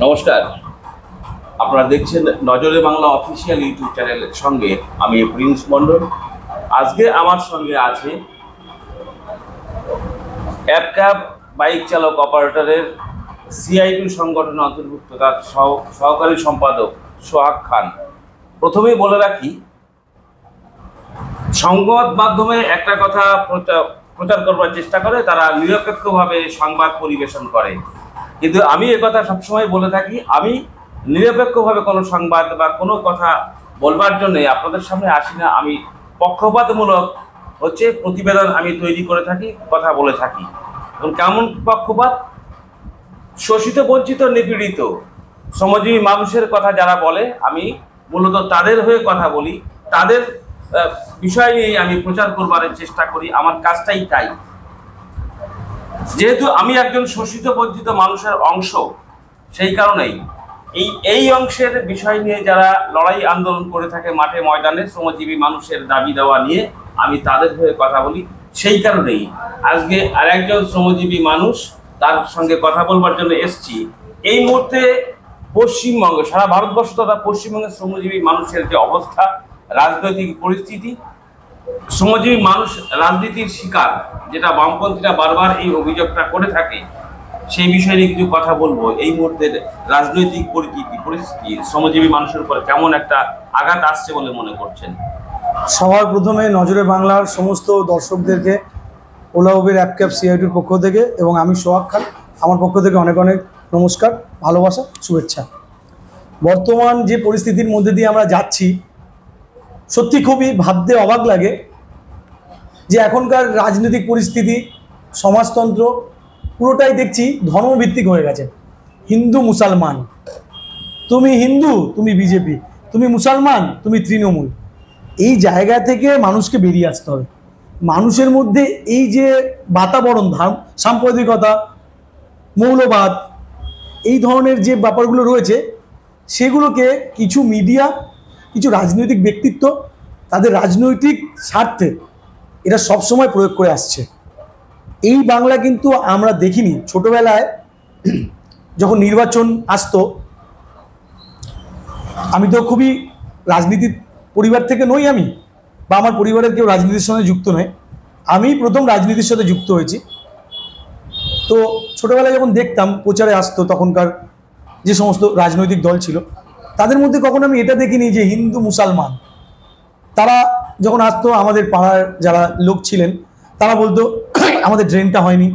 নমস্কার, আপনারা দেখছেন নজরে বাংলা অফিসিয়াল ইউটিউব চ্যানেলের সঙ্গে আমি প্রিন্স মণ্ডল। আজকে আমার সঙ্গে আছে অ্যাপক্যাব বাইক চালক অপারেটরের CI2 সংগঠনের অন্তর্ভুক্ত তার সহকারী সম্পাদক সোহাগ খান। প্রথমেই বলে রাখি, সংবাদ মাধ্যমে একটা কথা প্রচার করবার চেষ্টা করে, তারা নিরপেক্ষভাবে সংবাদ পরিবেশন করে, কিন্তু আমি একথা সবসময় বলে থাকি, আমি নিরপেক্ষভাবে কোনো সংবাদ বা কোনো কথা বলবার জন্য আপনাদের সামনে আসি না। আমি পক্ষপাতমূলক প্রতিবেদন আমি তৈরি করে থাকি, কথা বলে থাকি। এবং কেমন পক্ষপাত? শোষিত, বঞ্চিত, নিপীড়িত শ্রমজীবী মানুষের কথা যারা বলে, আমি মূলত তাদের হয়ে কথা বলি, তাদের বিষয় নিয়ে আমি প্রচার করবার চেষ্টা করি। আমার কাজটাই তাই। যেহেতু আমি একজন শোষিত বঞ্চিত মানুষের অংশ, সেই কারণেই এই অংশের বিষয় নিয়ে যারা লড়াই আন্দোলন করে থাকে মাঠে ময়দানে শ্রমজীবী মানুষের দাবি দেওয়া নিয়ে, আমি তাদের হয়ে কথা বলি। সেই কারণেই আজকে আরেকজন শ্রমজীবী মানুষ, তার সঙ্গে কথা বলবার জন্য এসছি। এই মুহূর্তে পশ্চিমবঙ্গে, সারা ভারতবর্ষ তথা পশ্চিমবঙ্গের শ্রমজীবী মানুষের যে অবস্থা, রাজনৈতিক পরিস্থিতি, শ্রমজীবী মানুষ রাজনীতির শিকার, যেটা বামপন্থীরা বারবার এই অভিযোগটা করে থাকে, সেই বিষয়ে নিয়ে কিছু কথা বলবো। এই মুহূর্তের রাজনৈতিক পরিস্থিতি শ্রমজীবী মানুষের উপর কেমন একটা আঘাত আসছে বলে মনে করছেন? সবার প্রথমে নজরে বাংলার সমস্ত দর্শকদেরকে ওলা উবের অ্যাপক্যাব CI2-র পক্ষ থেকে এবং আমি সোহাগ খান, আমার পক্ষ থেকে অনেক অনেক নমস্কার, ভালোবাসা, শুভেচ্ছা। বর্তমান যে পরিস্থিতির মধ্যে দিয়ে আমরা যাচ্ছি, সত্যি খুবই ভাবতে অবাক লাগে যে এখনকার রাজনৈতিক পরিস্থিতি, সমাজতন্ত্র পুরোটাই দেখছি ধর্মভিত্তিক হয়ে গেছে। হিন্দু মুসলমান, তুমি হিন্দু তুমি বিজেপি, তুমি মুসলমান তুমি তৃণমূল। এই জায়গা থেকে মানুষকে বেরিয়ে আসতে হবে। মানুষের মধ্যে এই যে বাতাবরণ, সাম্প্রদায়িকতা, মৌলবাদ, এই ধরনের যে ব্যাপারগুলো রয়েছে, সেগুলোকে কিছু মিডিয়া, কিছু রাজনৈতিক ব্যক্তিত্ব তাদের রাজনৈতিক স্বার্থে এটা সবসময় প্রয়োগ করে আসছে। এই বাংলা কিন্তু আমরা দেখিনি। ছোটবেলায় যখন নির্বাচন আসতো, আমি তো খুবই রাজনীতির পরিবার থেকে নই, আমি বা আমার পরিবারের কেউ রাজনীতির সঙ্গে যুক্ত নয়, আমি প্রথম রাজনীতির সাথে যুক্ত হয়েছি। তো ছোটবেলায় যখন দেখতাম প্রচারে আসতো, তখনকার যে সমস্ত রাজনৈতিক দল ছিল, তাদের মধ্যে কখনো আমি এটা দেখিনি যে হিন্দু মুসলমান। তারা যখন আসতো, আমাদের পাড়ার যারা লোক ছিলেন তারা বলতো আমাদের ড্রেনটা হয়নি,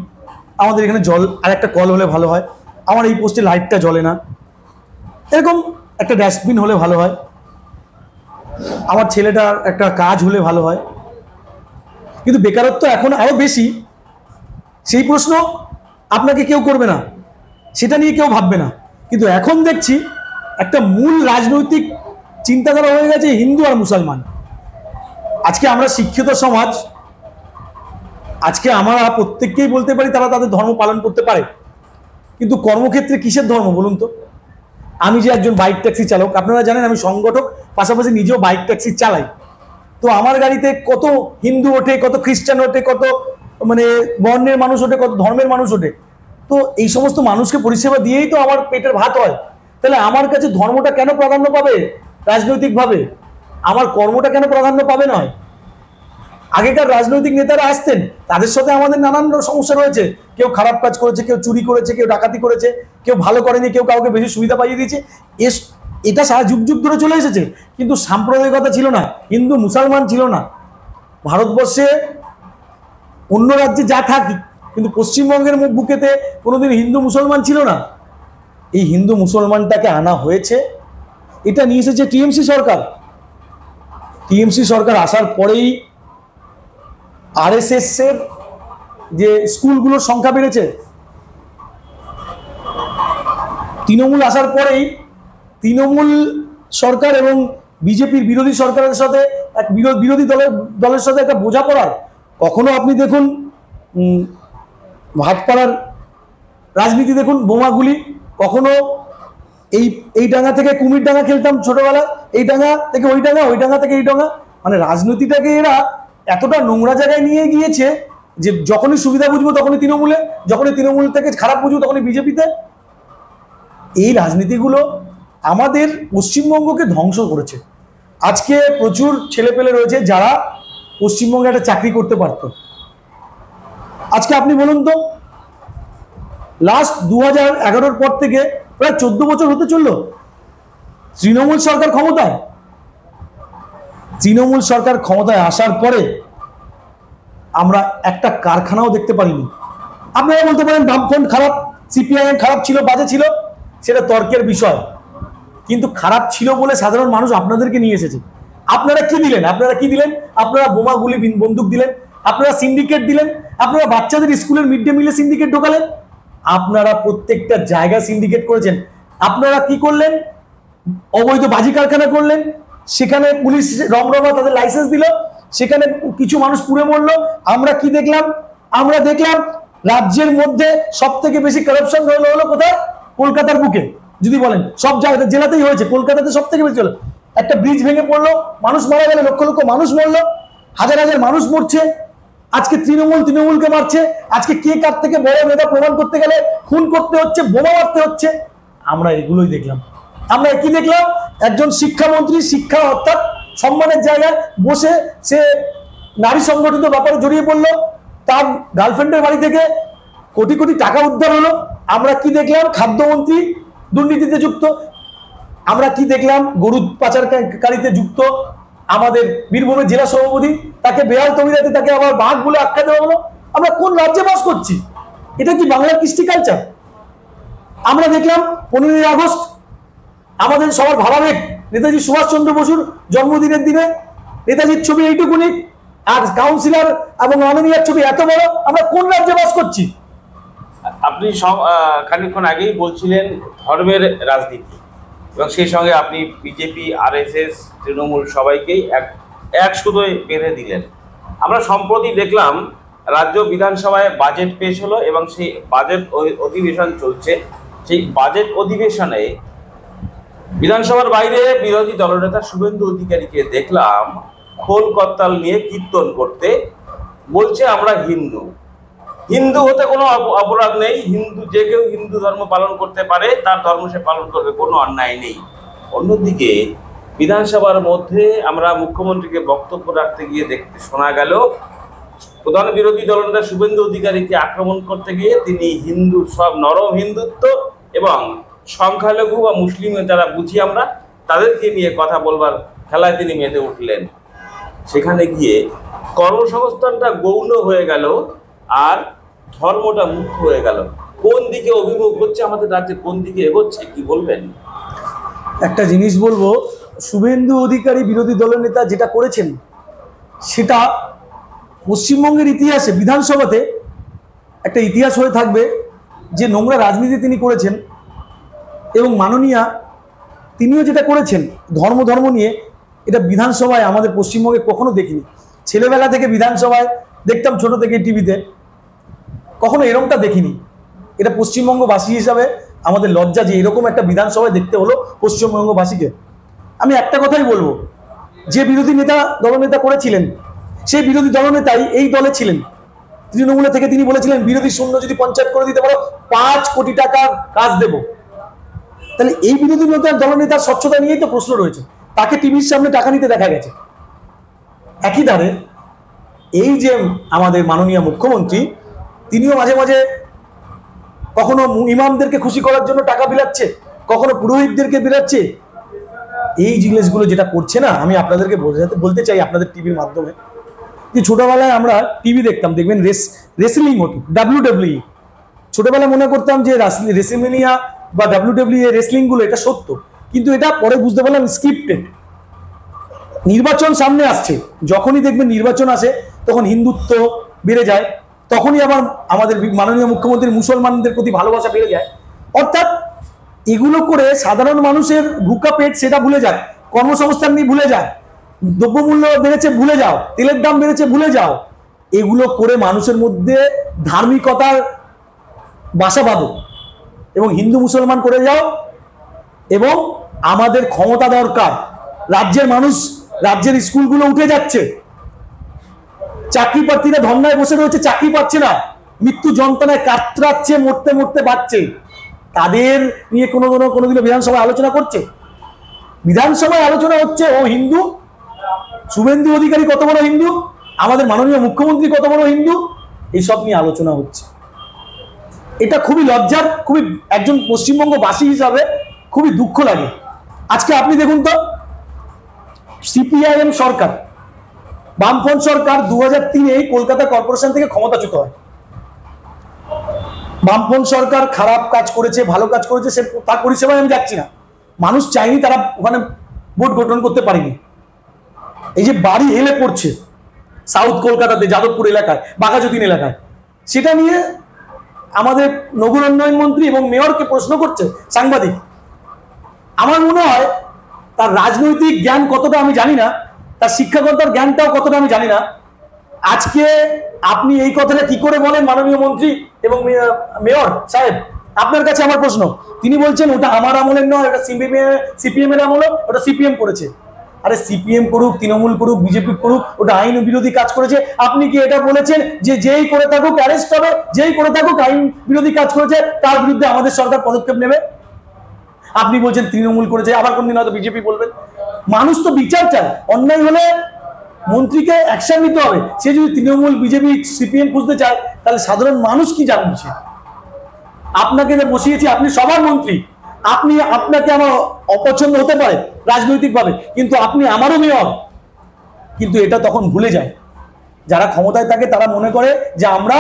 আমাদের এখানে জল আর একটা কল হলে ভালো হয়, আমার এই পোস্টে লাইটটা জ্বলে না, এরকম একটা ডাস্টবিন হলে ভালো হয়, আমার ছেলেটার একটা কাজ হলে ভালো হয়। কিন্তু বেকারত্ব এখন আরো বেশি, সেই প্রশ্ন আপনাকে কেউ করবে না, সেটা নিয়ে কেউ ভাববে না। কিন্তু এখন দেখছি একটা মূল রাজনৈতিক চিন্তাধারা হয়ে গেছে হিন্দু আর মুসলমান। আজকে আমরা শিক্ষিত সমাজ, আজকে আমরা প্রত্যেককেই বলতে পারি তারা তাদের ধর্ম পালন করতে পারে, কিন্তু কর্মক্ষেত্রে কিসের ধর্ম বলুন তো? আমি যে একজন বাইক ট্যাক্সি চালক, আপনারা জানেন আমি সংগঠক, পাশাপাশি নিজেও বাইক ট্যাক্সি চালাই। তো আমার গাড়িতে কত হিন্দু ওঠে, কত খ্রিস্টান ওঠে, কত বর্ণের মানুষ ওঠে, কত ধর্মের মানুষ ওঠে। তো এই সমস্ত মানুষকে পরিষেবা দিয়েই তো আমার পেটের ভাত হয়। তাহলে আমার কাছে ধর্মটা কেন প্রাধান্য পাবে রাজনৈতিকভাবে? আমার কর্মটা কেন প্রাধান্য পাবে নয়? আগেকার রাজনৈতিক নেতারা আসতেন, তাদের সাথে আমাদের নানান সমস্যা রয়েছে। কেউ খারাপ কাজ করেছে, কেউ চুরি করেছে, কেউ ডাকাতি করেছে, কেউ ভালো করেনি, কেউ কাউকে বেশি সুবিধা পাইয়ে দিয়েছে। এটা সারা যুগ যুগ ধরে চলে এসেছে। কিন্তু সাম্প্রদায়িকতা ছিল না, হিন্দু মুসলমান ছিল না। ভারতবর্ষে অন্য রাজ্যে যা থাকি, কিন্তু পশ্চিমবঙ্গের বুকেতে কোনোদিন হিন্দু মুসলমান ছিল না। এই হিন্দু মুসলমানটাকে আনা হয়েছে, এটা নিয়ে এসেছে TMC সরকার। TMC সরকার আসার পরেই RSS এর যে স্কুলগুলোর সংখ্যা বেড়েছে। তৃণমূল আসার পরেই তৃণমূল সরকার এবং বিজেপির বিরোধী সরকারের সাথে এক বিরোধী দলের সাথে একটা বোঝাপড়ার। কখনো আপনি দেখুন ভাটপাড়ার রাজনীতি, দেখুন বোমাগুলি, কখনো এই ডাঙ্গা থেকে কুমির ডাঙ্গা খেলতাম ছোটবেলা, এই ডাঙ্গা থেকে ওই ডাঙ্গা, ওই ডাঙ্গা থেকে এই ডাঙ্গা। মানে রাজনীতিটাকে এরা এতটা নোংরা জায়গায় নিয়ে গিয়েছে যে যখনই সুবিধা বুঝবো তখনই তৃণমূলে, যখনই তৃণমূল থেকে খারাপ বুঝবো তখনই বিজেপিতে। এই রাজনীতিগুলো আমাদের পশ্চিমবঙ্গকে ধ্বংস করেছে। আজকে প্রচুর ছেলেপেলে রয়েছে যারা পশ্চিমবঙ্গে একটা চাকরি করতে পারত। আজকে আপনি বলুন তো, লাস্ট 2011 পর থেকে প্রায় 14 বছর হতে চলল তৃণমূল সরকার ক্ষমতায়। তৃণমূল সরকার ক্ষমতায় আসার পরে আমরা একটা কারখানাও দেখতে পারিনি। আপনারা বলতে পারেন বামফ্রন্ট খারাপ, সিপিআইএম খারাপ ছিল, বাজে ছিল, সেটা তর্কের বিষয়, কিন্তু খারাপ ছিল বলে সাধারণ মানুষ আপনাদেরকে নিয়ে এসেছে। আপনারা কি দিলেন? আপনারা বোমা গুলি বন্দুক দিলেন, আপনারা সিন্ডিকেট দিলেন, আপনারা বাচ্চাদের স্কুলের মিড ডে মিলে সিন্ডিকেট ঢোকালেন, আপনারা প্রত্যেকটা জায়গায় সিন্ডিকেট করেছেন। আপনারা কি করলেন? অবৈধ বাজি কারখানা করলেন, সেখানে পুলিশ রমরমা তাদের লাইসেন্স দিল, সেখানে কিছু মানুষ পুড়ে মরলো। আমরা কি দেখলাম? আমরা দেখলাম রাজ্যের মধ্যে সব থেকে বেশি কারাপশন হলো কোথায়? কলকাতার বুকে। যদি বলেন সব জায়গাতে, জেলাতেই হয়েছে, কলকাতাতে সব থেকে বেশি হলো। একটা ব্রিজ ভেঙে পড়লো, মানুষ মারা গেল, লক্ষ লক্ষ মানুষ মরলো, হাজার হাজার মানুষ মরছে। আজকে তৃণমূলকে মারছে। আজকে কে কার থেকে বড় নেতা প্রমাণ করতে গেলে খুন করতে হচ্ছে, বোমা মারতে হচ্ছে। আমরা এগুলোই দেখলাম। আমরা কি দেখলাম? একজন শিক্ষামন্ত্রী শিক্ষা অর্থাৎ সম্মানের জায়গায় বসে সে নারী সংগঠিত ব্যাপারে জড়িয়ে পড়লো, তার গার্লফ্রেন্ডের বাড়ি থেকে কোটি কোটি টাকা উদ্ধার হলো। আমরা কি দেখলাম? খাদ্যমন্ত্রী দুর্নীতিতে যুক্ত। আমরা কি দেখলাম? গরু পাচারকারীতে যুক্ত আমাদের বীরভূমের জেলা সভাপতি, তাকে বেহাল তবিরাতে তাকে আবার বাঘ বলে আখ্যা দেওয়া হলো। আমরা কোন রাজ্যে বাস করছি? এটা কি বাংলার কৃষ্টি কালচার? আমরা দেখলাম 15ই আগস্ট আমাদের সবার ভাবাবেগ নেতাজি সুভাষচন্দ্র বসুর জন্মদিনের দিনে নেতাজির ছবি এইটুকুনি, আর কাউন্সিলর এবং মাননীয়ার ছবি এত বড়। আমরা কোন রাজ্যে বাস করছি? আপনি খানিকক্ষণ আগেই বলছিলেন ধর্মের রাজনীতি, এবং সেই সঙ্গে আপনি বিজেপি, আরএসএস, তৃণমূল সবাইকেই এক সুতোয় বেঁধে দিলেন। আমরা সম্প্রতি দেখলাম রাজ্য বিধানসভায় বাজেট পেশ হলো এবং সেই বাজেট অধিবেশন চলছে। সেই বাজেট অধিবেশনে বিধানসভার বাইরে বিরোধী দলনেতা শুভেন্দু অধিকারীকে দেখলাম খোল করতাল নিয়ে কীর্তন করতে। বলছে আমরা হিন্দু, হিন্দু হতে কোনো অপরাধ নেই, হিন্দু যে কেউ হিন্দু ধর্ম পালন করতে পারে, তার ধর্ম সে পালন করবে, কোনো অন্যায় নেই। অন্যদিকে বিধানসভার মধ্যে আমরা মুখ্যমন্ত্রীকে বক্তব্য রাখতে গিয়ে দেখতে শোনা গেল প্রধান বিরোধী দলনেতা শুভেন্দু অধিকারীকে আক্রমণ করতে গিয়ে তিনি হিন্দু, সব নরম হিন্দুত্ব এবং সংখ্যালঘু বা মুসলিম যারা বুঝি আমরা তাদেরকে নিয়ে কথা বলবার খেলায় তিনি মেতে উঠলেন। সেখানে গিয়ে কর্মসংস্থানটা গৌণ হয়ে গেল আর ধর্মটা মুখ্য হয়ে গেল। কোন দিকে অভিমুখ হচ্ছে আমাদের রাজ্যে, কোন দিকে এগোচ্ছে, কি বলবেন? একটা জিনিস বলবো, শুভেন্দু অধিকারী বিরোধী দলের নেতা যেটা করেছেন সেটা পশ্চিমবঙ্গের ইতিহাসে বিধানসভাতে একটা ইতিহাস হয়ে থাকবে যে নোংরা রাজনীতি তিনি করেছেন। এবং মাননীয়া তিনিও যেটা করেছেন ধর্ম নিয়ে, এটা বিধানসভায় আমাদের পশ্চিমবঙ্গে কখনো দেখিনি। ছেলেবেলা থেকে বিধানসভায় দেখতাম, ছোট থেকে টিভিতে, কখনো এরকমটা দেখিনি। এটা পশ্চিমবঙ্গবাসী হিসাবে আমাদের লজ্জা যে এরকম একটা বিধানসভায় দেখতে হলো পশ্চিমবঙ্গবাসীকে। আমি একটা কথাই বলবো, যে বিরোধী দলনেতা করেছিলেন সেই বিরোধী দলনেতাই এই দলে ছিলেন। তৃণমূলে থেকে তিনি বলেছিলেন বিরোধী শূন্য যদি পঞ্চায়েত করে দিতে পারো 5 কোটি টাকার কাজ দেব। তাহলে এই বিরোধী দলনেতার স্বচ্ছতা নিয়েই তো প্রশ্ন রয়েছে। তাকে টিভির সামনে টাকা নিতে দেখা গেছে। একই ধারে এই যে আমাদের মাননীয় মুখ্যমন্ত্রী, তিনিও মাঝে মাঝে কখনো ইমামদেরকে খুশি করার জন্য টাকা বিলাচ্ছে, কখনো পুরোহিতদেরকে বিলাচ্ছে। এই জিনিসগুলো যেটা করছে না, আমি আপনাদেরকে বলতে চাই আপনাদের টিভির মাধ্যমে, যে ছোটবেলায় আমরা টিভি দেখতাম, দেখবেন রেসলিং হতো, WWE। ছোটবেলায় মনে করতাম যে রেসলিমিনিয়া বা WWE রেসলিংগুলো এটা সত্য, কিন্তু এটা পরে বুঝতে পারলাম স্ক্রিপ্টেড। নির্বাচন সামনে আসছে, যখনই দেখবেন নির্বাচন আসে তখন হিন্দুত্ব বেড়ে যায়, তখনই আবার আমাদের মাননীয় মুখ্যমন্ত্রীর মুসলমানদের প্রতি ভালোবাসা বেড়ে যায়। অর্থাৎ এগুলো করে সাধারণ মানুষের ভুকা পেট সেটা ভুলে যায়, কর্মসংস্থান নিয়ে ভুলে যায়, দ্রব্যমূল্য বেড়েছে ভুলে যাও, তেলের দাম বেড়েছে ভুলে যাও। এগুলো করে মানুষের মধ্যে ধার্মিকতার বাসা বাঁধো এবং হিন্দু মুসলমান করে যাও। এবং আমাদের ক্ষমতা দরকার। রাজ্যের মানুষ, রাজ্যের স্কুলগুলো উঠে যাচ্ছে, চাকরি প্রার্থীরা ধর্নায় বসে রয়েছে, চাকরি পাচ্ছে না, মৃত্যু যন্ত্রণায় কাতরাচ্ছে, মরতে মরতে বাঁচছে। তাদের নিয়ে কোনোদিনও বিধানসভায় আলোচনা করছে? বিধানসভায় আলোচনা হচ্ছে ও হিন্দু, শুভেন্দু অধিকারী কত বড় হিন্দু, আমাদের মাননীয় মুখ্যমন্ত্রী কত বড় হিন্দু, এইসব নিয়ে আলোচনা হচ্ছে। এটা খুবই লজ্জার, খুবই একজন পশ্চিমবঙ্গবাসী হিসাবে খুবই দুঃখ লাগে। আজকে আপনি দেখুন তো, সিপিআইএম সরকার, বামফ্রন্ট সরকার 2003-এ কলকাতা কর্পোরেশন থেকে ক্ষমতাচ্যুত হয়। বামফ্রন্ট সরকার খারাপ কাজ করেছে, ভালো কাজ করেছে, সে তার পরিষেবায় আমি যাচ্ছি না। মানুষ চাইনি, তারা ওখানে ভোট গঠন করতে পারেনি। এই যে বাড়ি হেলে পড়ছে সাউথ কলকাতাতে, যাদবপুর এলাকায়, বাঘাযতীন এলাকায়, সেটা নিয়ে আমাদের নগর উন্নয়ন মন্ত্রী এবং মেয়রকে প্রশ্ন করছে সাংবাদিক। আমার মনে হয় তার রাজনৈতিক জ্ঞান কতটা আমি জানি না, তার শিক্ষাগতার জ্ঞানটাও কতটা আমি জানি না। আজকে আপনি এই কথাটা কি করে বলেন মাননীয় মন্ত্রী এবং মেয়র সাহেব? আপনার কাছে আমার প্রশ্ন, তিনি বলছেন ওটা আমার আমলের নয়, ওটা সিপিএম এর আমল, ওটা সিপিএম করেছে। আরে সিপিএম করুক, তৃণমূল করুক, বিজেপি করুক, ওটা আইন বিরোধী কাজ করেছে। আপনি কি এটা বলেছেন যে যেই করে থাকুক অ্যারেস্ট হবে, যেই করে থাকুক আইন বিরোধী কাজ করেছে তার বিরুদ্ধে আমাদের সরকার পদক্ষেপ নেবে? আপনি বলছেন তৃণমূল করেছে, আবার কোনদিন হয়তো বিজেপি বলবেন। মানুষ তো বিচার চায়, অন্যায় হলে মন্ত্রীকে অ্যাকশন নিতে হবে। সে যদি তৃণমূল, বিজেপি, সিপিএম খুঁজতে চায়, তাহলে সাধারণ মানুষ কি জানছে? আপনাকে যে বসিয়েছি, আপনি সবার মন্ত্রী, আপনাকে আমার অপছন্দ হতে পারে রাজনৈতিকভাবে, কিন্তু আপনি আমারও মেয়র। কিন্তু এটা তখন ভুলে যায় যারা ক্ষমতায় থাকে, তারা মনে করে যে আমরা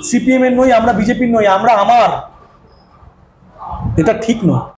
সিপিএম এর নই, আমরা বিজেপির নই, আমরা আমার। এটা ঠিক নয়।